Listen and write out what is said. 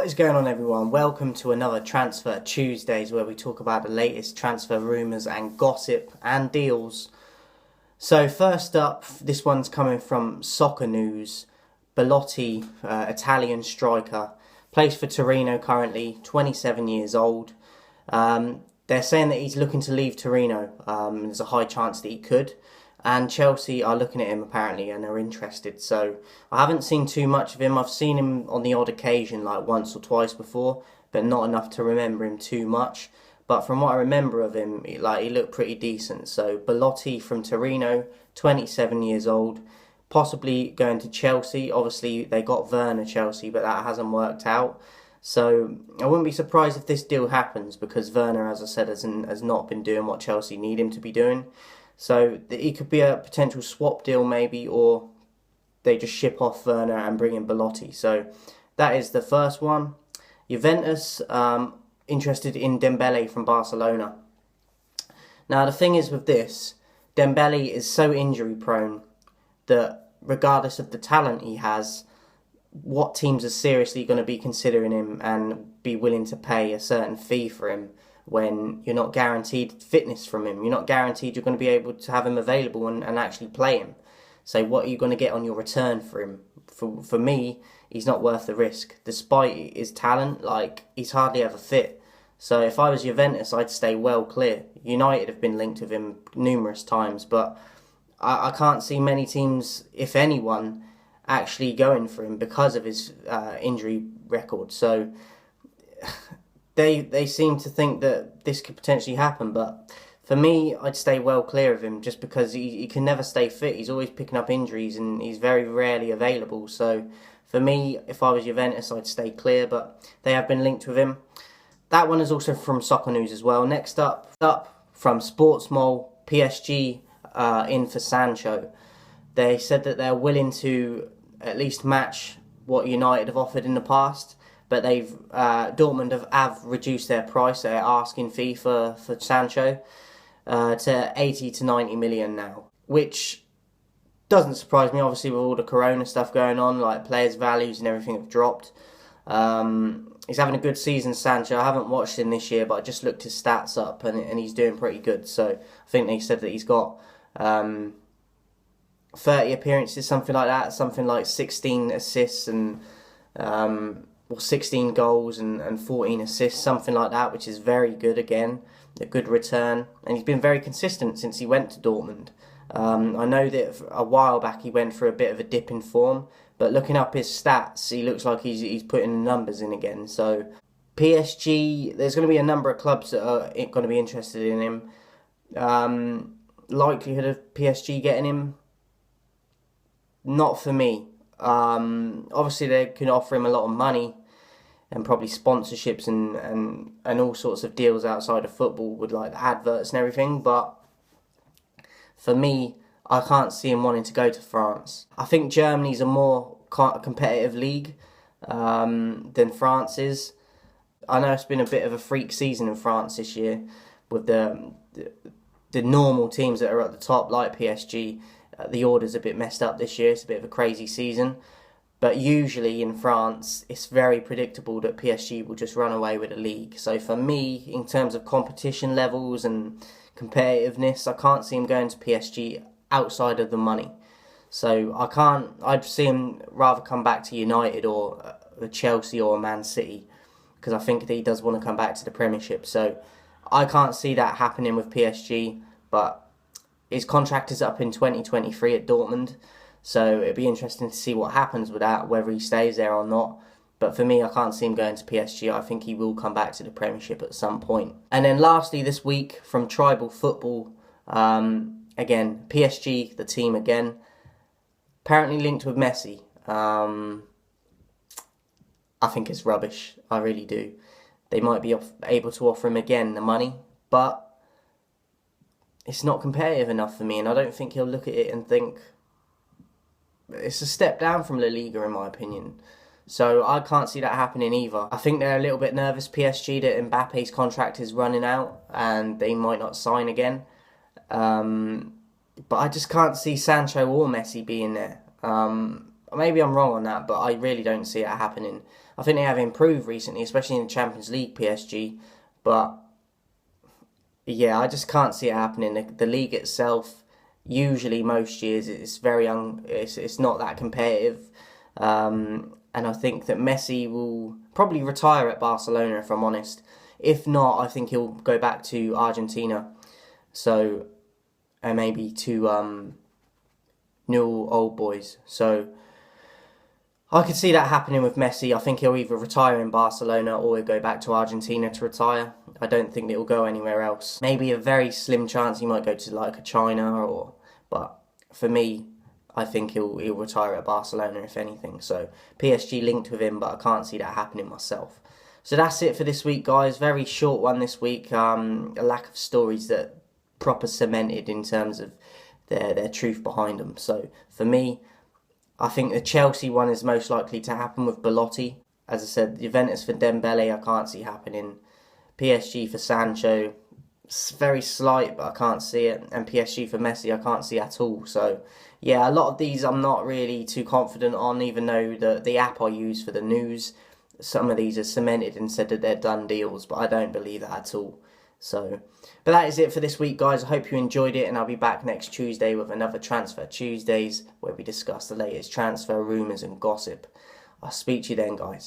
What is going on, everyone? Welcome to another Transfer Tuesdays where we talk about the latest transfer rumours and gossip and deals. So first up, this one's coming from Soccer News. Belotti, Italian striker, plays for Torino currently, 27 years old. They're saying that he's looking to leave Torino. There's a high chance that he could. And Chelsea are looking at him apparently and are interested. So I haven't seen too much of him. I've seen him on the odd occasion, like once or twice before, but not enough to remember him too much. But from what I remember of him, he looked pretty decent. So Belotti from Torino, 27 years old, possibly going to Chelsea. Obviously they got Werner Chelsea, but that hasn't worked out. So I wouldn't be surprised if this deal happens because Werner, as I said, has not been doing what Chelsea need him to be doing. So it could be a potential swap deal maybe, or they just ship off Werner and bring in Belotti. So that is the first one. Juventus, interested in Dembele from Barcelona. Now the thing is with this, Dembele is so injury prone that regardless of the talent he has, what teams are seriously going to be considering him and be willing to pay a certain fee for him when you're not guaranteed fitness from him? You're not guaranteed you're going to be able to have him available and actually play him. So what are you going to get on your return for him? For me, he's not worth the risk. Despite his talent, he's hardly ever fit. So if I was Juventus, I'd stay well clear. United have been linked with him numerous times, but I can't see many teams, if anyone, actually going for him because of his injury record. So They seem to think that this could potentially happen, but for me, I'd stay well clear of him just because he can never stay fit. He's always picking up injuries and he's very rarely available. So for me, if I was Juventus, I'd stay clear, but they have been linked with him. That one is also from Soccer News as well. Next up from Sportsmole, PSG in for Sancho. They said that they're willing to at least match what United have offered in the past. But Dortmund have reduced their price, their asking fee for Sancho, to 80 to 90 million now. Which doesn't surprise me, obviously, with all the Corona stuff going on, like players' values and everything have dropped. He's having a good season, Sancho. I haven't watched him this year, but I just looked his stats up and he's doing pretty good. So I think they said that he's got 30 appearances, something like that, something like 16 assists and 16 goals and 14 assists, something like that, which is very good again, a good return. And he's been very consistent since he went to Dortmund. I know that a while back he went through a bit of a dip in form, but looking up his stats, he looks like he's putting the numbers in again. So PSG, there's going to be a number of clubs that are going to be interested in him. Likelihood of PSG getting him? Not for me. Obviously they can offer him a lot of money and probably sponsorships and all sorts of deals outside of football with like adverts and everything, but for me, I can't see him wanting to go to France. I think Germany's a more competitive league than France is. I know it's been a bit of a freak season in France this year with the normal teams that are at the top like PSG. The order's a bit messed up this year. It's a bit of a crazy season. But usually in France, it's very predictable that PSG will just run away with the league. So for me, in terms of competition levels and competitiveness, I can't see him going to PSG outside of the money. So I'd see him rather come back to United or Chelsea or Man City, because I think that he does want to come back to the Premiership. So I can't see that happening with PSG, but his contract is up in 2023 at Dortmund, so it'd be interesting to see what happens with that, whether he stays there or not. But for me, I can't see him going to PSG. I think he will come back to the Premiership at some point. And then lastly this week, from Tribal Football, again, PSG, the team again, apparently linked with Messi. I think it's rubbish. I really do. They might be able to offer him again the money, but it's not competitive enough for me, and I don't think he'll look at it and think it's a step down from La Liga, in my opinion. So I can't see that happening either. I think they're a little bit nervous, PSG, that Mbappe's contract is running out and they might not sign again. But I just can't see Sancho or Messi being there. Maybe I'm wrong on that, but I really don't see it happening. I think they have improved recently, especially in the Champions League, PSG. But yeah, I just can't see it happening. The league itself, usually most years, it's it's not that competitive. And I think that Messi will probably retire at Barcelona, if I'm honest. If not, I think he'll go back to Argentina. So, and maybe to New Old Boys. So I could see that happening with Messi. I think he'll either retire in Barcelona or he'll go back to Argentina to retire. I don't think he'll go anywhere else. Maybe a very slim chance he might go to like a China but for me, I think he'll retire at Barcelona if anything. So PSG linked with him, but I can't see that happening myself. So that's it for this week, guys. Very short one this week. A lack of stories that proper cemented in terms of their truth behind them. So for me, I think the Chelsea one is most likely to happen with Belotti. As I said, Juventus for Dembele, I can't see happening. PSG for Sancho, it's very slight, but I can't see it. And PSG for Messi, I can't see at all. So, yeah, a lot of these I'm not really too confident on, even though the app I use for the news, some of these are cemented and said that they're done deals, but I don't believe that at all. So, but that is it for this week, guys. I hope you enjoyed it, and I'll be back next Tuesday with another Transfer Tuesdays where we discuss the latest transfer rumours and gossip. I'll speak to you then, guys.